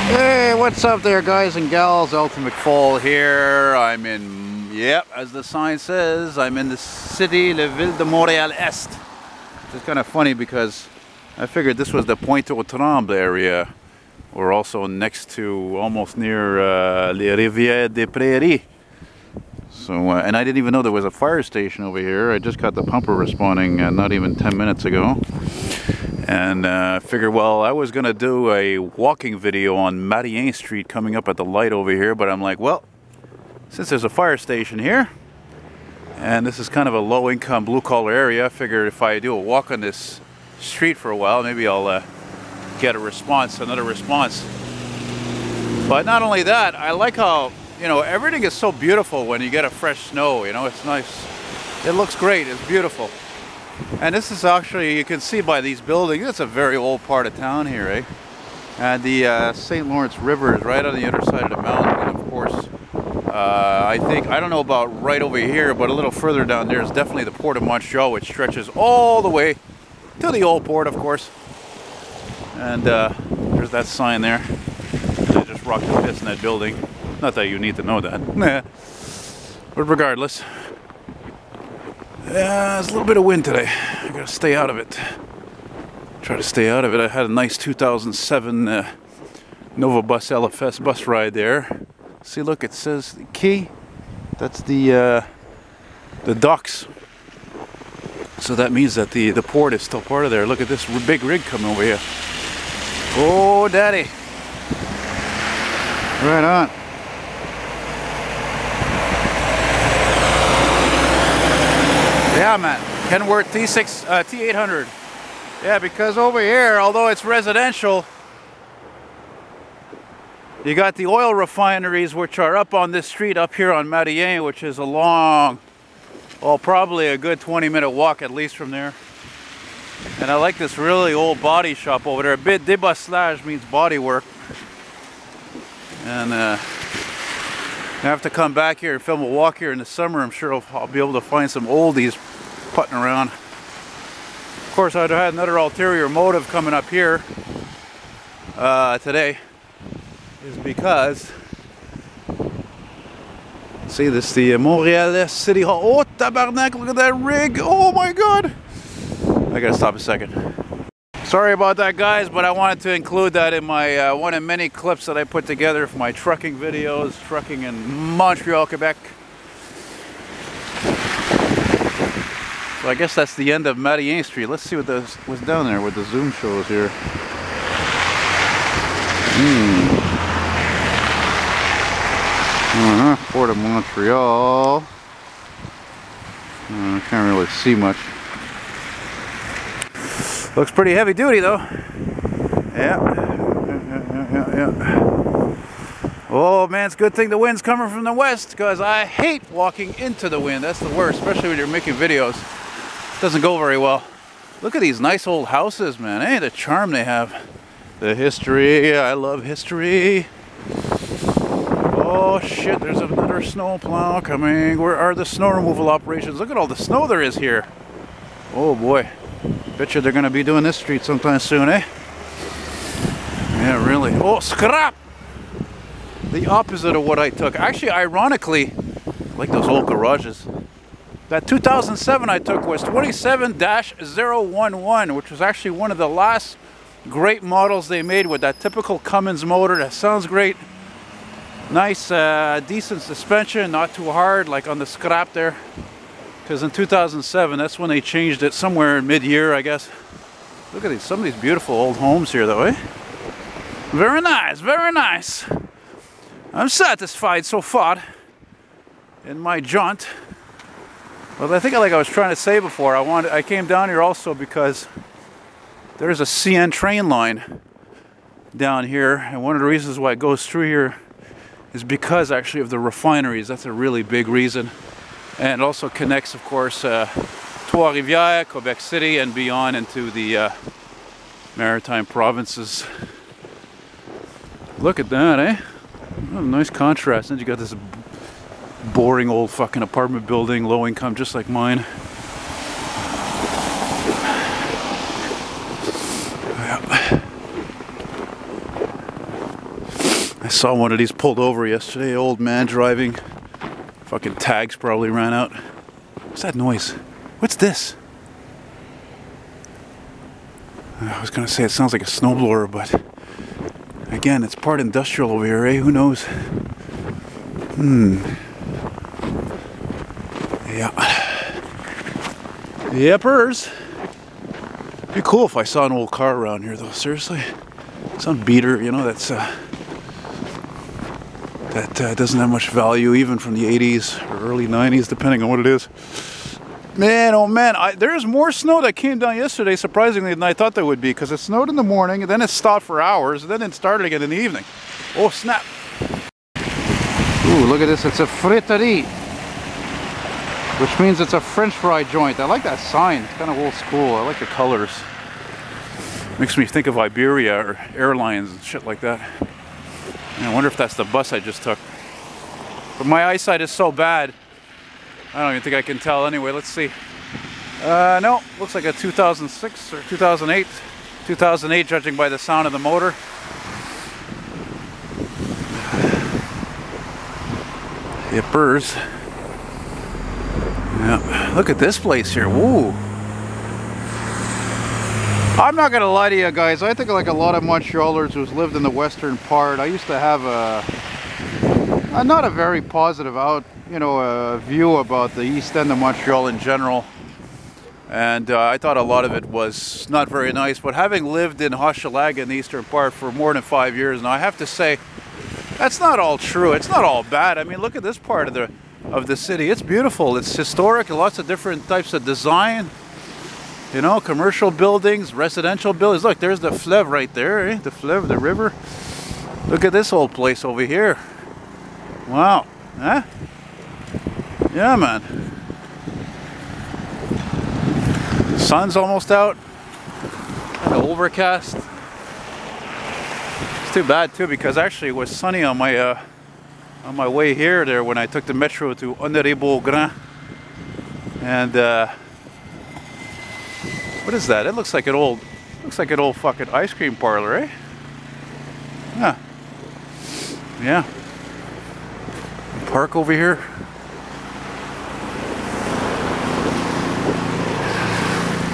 Hey, what's up there, guys and gals? eltonmcfall here. I'm in, yep, as the sign says, I'm in the city, the Ville de Montreal Est. It's kind of funny because I figured this was the Notre-Dame area. We're also next to, almost near Les Rivières des Prairies. So, and I didn't even know there was a fire station over here. I just got the pumper responding not even 10 minutes ago. And I figured, well, I was going to do a walking video on Notre-Dame Street coming up at the light over here, but I'm like, well, since there's a fire station here, and this is kind of a low-income, blue-collar area, I figured if I do a walk on this street for a while, maybe I'll get a response, another response. But not only that, I like how, you know, everything is so beautiful when you get a fresh snow, you know, it's nice. It looks great, it's beautiful. And this is actually, you can see by these buildings, it's a very old part of town here, eh? And the St. Lawrence River is right on the other side of the mountain. And of course, I think, I don't know about right over here, but a little further down there is definitely the Port of Montreal, which stretches all the way to the old port, of course. And there's that sign there. They just rocked the piss in that building. Not that you need to know that. But regardless. Yeah, there's a little bit of wind today. I gotta stay out of it. Try to stay out of it. I had a nice 2007 Nova Bus LFS bus ride there. See, look, it says the quay. That's the docks. So that means that the port is still part of there. Look at this big rig coming over here. Oh, daddy. Right on. Yeah, man. Kenworth T800. Yeah, because over here, although it's residential, you got the oil refineries, which are up on this street up here on Notre-Dame, which is a long, well, probably a good 20-minute walk at least from there. And I like this really old body shop over there. A bit débasselage means body work. And I have to come back here and film a walk here in the summer. I'm sure I'll be able to find some oldies putting around. Of course, I'd had another ulterior motive coming up here today, is because, see this, the Montreal City Hall. Oh, tabarnak, look at that rig. Oh my God. I gotta stop a second. Sorry about that, guys, but I wanted to include that in my one of many clips that I put together for my trucking videos, trucking in Montreal, Quebec. So I guess that's the end of Notre-Dame Street. Let's see what's down there, what the zoom shows here. Port of Montreal. I can't really see much. Looks pretty heavy duty though. Yeah. Oh man, it's a good thing the wind's coming from the west, because I hate walking into the wind. That's the worst, especially when you're making videos. It doesn't go very well. Look at these nice old houses, man. Hey, the charm they have. The history, I love history. Oh shit, there's another snow plow coming. Where are the snow removal operations? Look at all the snow there is here. Oh boy. Bet you they're going to be doing this street sometime soon, eh? Yeah, really. Oh, scrap! The opposite of what I took. Actually, ironically, I like those old garages. That 2007 I took was 27-011, which was actually one of the last great models they made with that typical Cummins motor. That sounds great. Nice, decent suspension, not too hard, like on the scrap there. Because in 2007, that's when they changed it, somewhere in mid-year, I guess. Look at these, some of these beautiful old homes here, though, eh? Very nice, very nice. I'm satisfied so far in my jaunt. Well, I think, like I was trying to say before, I came down here also because there's a CN train line down here, and one of the reasons why it goes through here is because actually of the refineries. That's a really big reason. And it also connects, of course, Trois-Rivières, Quebec City, and beyond into the maritime provinces. Look at that, eh? What a nice contrast. And you got this boring old fucking apartment building, low income, just like mine. I saw one of these pulled over yesterday. Old man driving. Fucking tags probably ran out. What's that noise? What's this? I was gonna say it sounds like a snowblower, but again, it's part industrial over here, eh? Who knows? Yeah. Yepers. Be cool if I saw an old car around here, though. Seriously, some beater, you know, that doesn't have much value, even from the 80s or early 90s, depending on what it is. Man, oh man, there's more snow that came down yesterday, surprisingly, than I thought there would be, because it snowed in the morning, and then it stopped for hours, and then it started again in the evening. Oh, snap. Ooh, look at this. It's a friterie, which means it's a French fry joint. I like that sign. It's kind of old school. I like the colors. Makes me think of Iberia or airlines and shit like that. And I wonder if that's the bus I just took. But my eyesight is so bad, I don't even think I can tell anyway. Let's see. No, looks like a 2006 or 2008. 2008, judging by the sound of the motor. Yippers. Yeah, look at this place here. Woo. I'm not gonna lie to you guys. I think like a lot of Montrealers who's lived in the western part, I used to have a not a very positive view about the east end of Montreal in general. And I thought a lot of it was not very nice. But having lived in Hochelaga in the eastern part for more than 5 years now, I have to say that's not all true. It's not all bad. I mean, look at this part of the city. It's beautiful. It's historic. Lots of different types of design. You know, commercial buildings, residential buildings. Look, there's the Fleuve right there, eh? The Fleuve, the river. Look at this old place over here. Wow. Huh? Yeah, man. Sun's almost out. Kind of overcast. It's too bad too, because actually it was sunny on my way here there when I took the metro to Notre-Dame. And what is that? It looks like an old fucking ice cream parlor, eh? Yeah. Yeah. Park over here.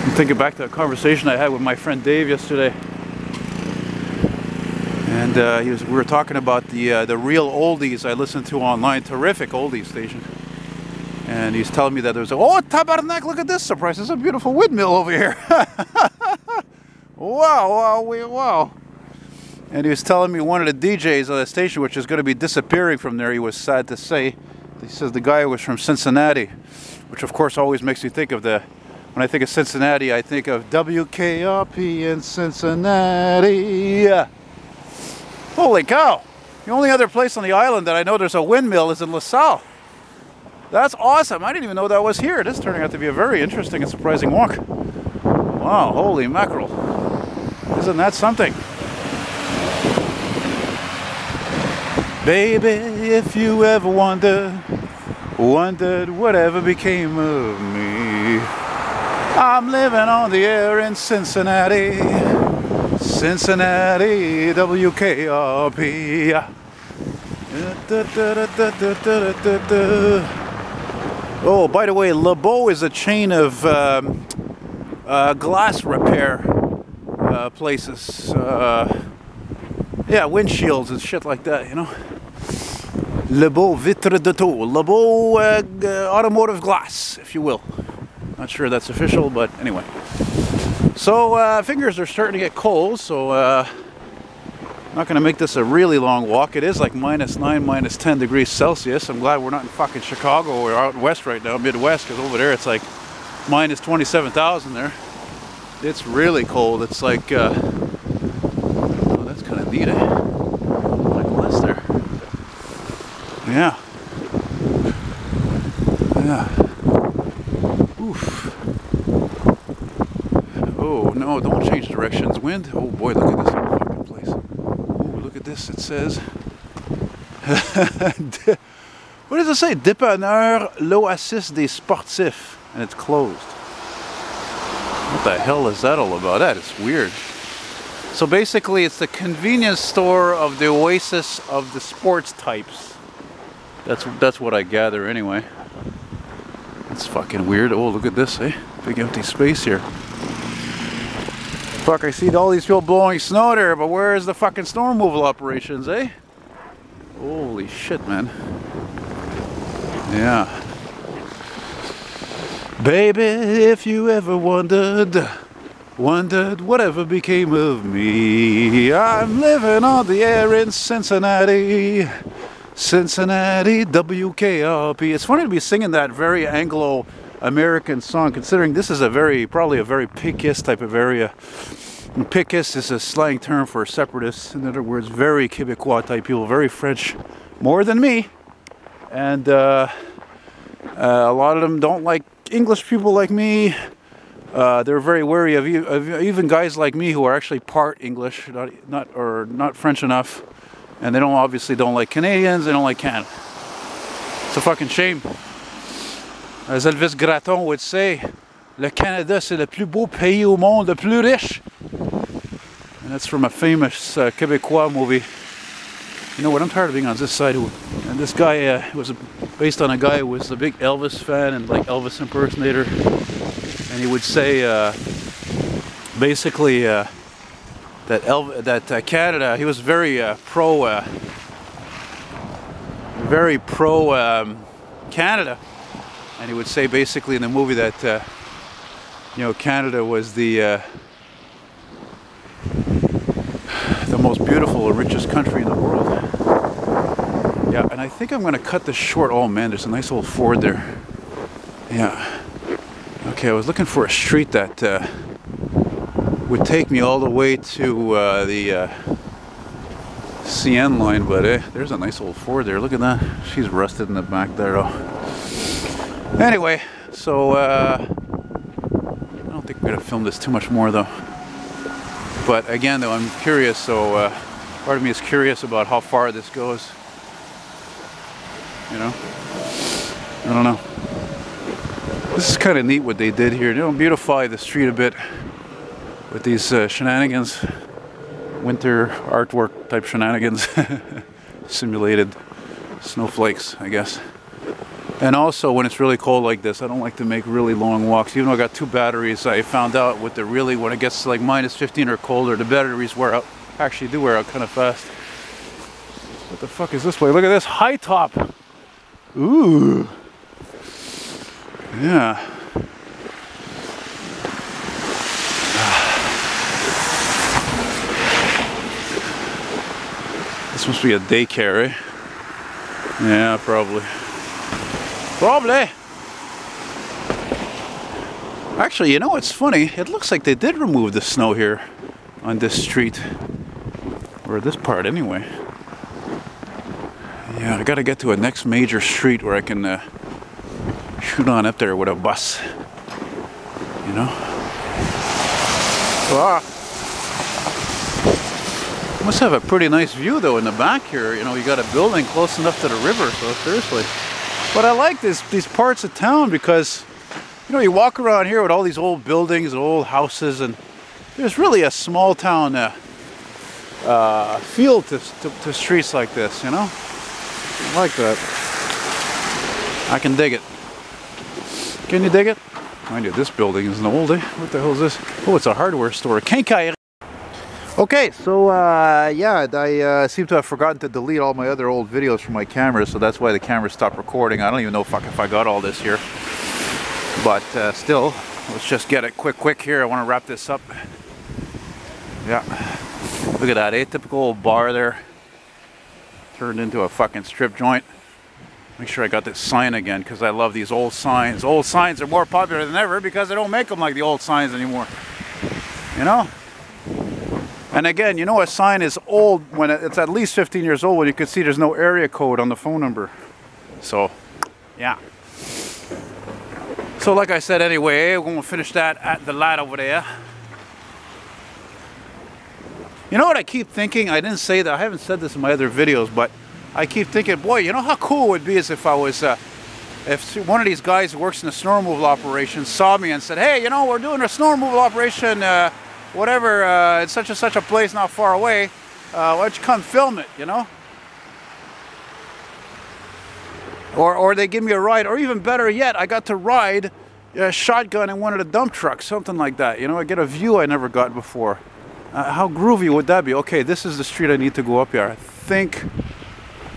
I'm thinking back to a conversation I had with my friend Dave yesterday, and we were talking about the real oldies I listened to online, terrific oldies station, and he's telling me that there's tabarnak, look at this surprise! There's a beautiful windmill over here. Wow! And he was telling me one of the DJs on the station, which is going to be disappearing from there, he was sad to say. He says the guy was from Cincinnati, which of course always makes me think of when I think of Cincinnati, I think of WKRP in Cincinnati. Holy cow! The only other place on the island that I know there's a windmill is in LaSalle. That's awesome. I didn't even know that was here. This is turning out to be a very interesting and surprising walk. Wow, holy mackerel. Isn't that something? Baby, if you ever wondered whatever became of me, I'm living on the air in Cincinnati, WKRP. Oh, by the way, Le Beau is a chain of glass repair places. Yeah, windshields and shit like that, you know. Le Beau Vitre de Tour, Le Beau automotive glass, if you will. Not sure that's official, but anyway. So fingers are starting to get cold, so I'm not going to make this a really long walk. It is like -9, -10 degrees Celsius. I'm glad we're not in fucking Chicago or out west right now, Midwest, because over there it's like -27,000 there. It's really cold. It's like, oh, that's kind of neat, eh? Like glass there. Yeah. Yeah. Oof. Oh, no, don't change directions. Wind. Oh, boy, look at this fucking place. Oh, look at this. It says... What does it say? Dépanneur l'Oasis des Sportifs. And it's closed. What the hell is that all about? That is weird. So basically it's the convenience store of the oasis of the sports types. That's what I gather anyway. It's fucking weird. Oh, look at this, eh? Big empty space here. Fuck, I see all these people blowing snow there, but where's the fucking snow removal operations, eh? Holy shit, man. Yeah. Baby, if you ever wondered whatever became of me, I'm living on the air in Cincinnati, WKRP. It's funny to be singing that very Anglo-American song, considering this is probably a very Picist type of area. And Picist is a slang term for separatists. In other words, very Quebecois type people, very French, more than me. And a lot of them don't like English people like me. They're very wary of even guys like me who are actually part English, not French enough, and they obviously don't like Canadians. They don't like Canada. It's a fucking shame. As Elvis Gratton would say, "Le Canada, c'est le plus beau pays au monde, le plus riche." And that's from a famous Quebecois movie. You know what? I'm tired of being on this side. And this guy was based on a guy who was a big Elvis fan and like Elvis impersonator. And he would say, basically, that Canada. He was very pro Canada, and he would say basically in the movie that you know, Canada was the most beautiful and richest country in the world. Yeah, and I think I'm going to cut this short. Oh man, there's a nice old Ford there. Yeah. Okay, I was looking for a street that would take me all the way to the CN line, but there's a nice old Ford there. Look at that. She's rusted in the back there, though. Anyway, so I don't think we're going to film this too much more, though. But again, though, I'm curious, so part of me is curious about how far this goes. You know? I don't know. This is kind of neat what they did here. You know, beautify the street a bit with these shenanigans. Winter artwork type shenanigans. Simulated snowflakes, I guess. And also when it's really cold like this, I don't like to make really long walks. Even though I got 2 batteries, I found out with the when it gets to like -15 or colder, the batteries wear out. Actually do wear out kind of fast. What the fuck is this place? Look at this high top. Ooh. Yeah. This must be a daycare, eh? Yeah, probably. Probably. Actually, you know what's funny? It looks like they did remove the snow here on this street. Or this part, anyway. Yeah, I gotta get to a next major street where I can shoot on up there with a bus. You know? Ah. Must have a pretty nice view though in the back here. You know, you got a building close enough to the river, so seriously. But I like these parts of town because, you know, you walk around here with all these old buildings and old houses, and there's really a small town feel to streets like this, you know? I like that. I can dig it. Can you dig it? Mind you, this building isn't old, eh? What the hell is this? Oh, it's a hardware store. Quincaillerie. Okay, so yeah, I seem to have forgotten to delete all my other old videos from my camera, so that's why the camera stopped recording. I don't even know if I got all this here. But still, let's just get it quick here. I want to wrap this up. Yeah. Look at that atypical old bar there. Turned into a fucking strip joint. Make sure I got this sign again, because I love these old signs. Old signs are more popular than ever because they don't make them like the old signs anymore. You know? And again, you know a sign is old when it's at least 15 years old when you can see there's no area code on the phone number. So, yeah. So like I said anyway, we're going to finish that at the light over there. You know what I keep thinking? I didn't say that. I haven't said this in my other videos, but I keep thinking, boy, you know how cool it would be is if I was, if one of these guys who works in the snow removal operation saw me and said, hey, you know, we're doing a snow removal operation, whatever, it's such a place not far away. Why don't you come film it, you know? Or they give me a ride, or even better yet, I got to ride a shotgun in one of the dump trucks, something like that. You know, I get a view I never got before. How groovy would that be? Okay, this is the street I need to go up here. I think,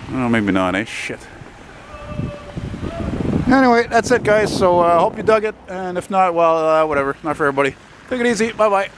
oh, maybe not, eh? Shit. Anyway, that's it, guys. So I hope you dug it, and if not, well, whatever. Not for everybody. Take it easy. Bye-bye.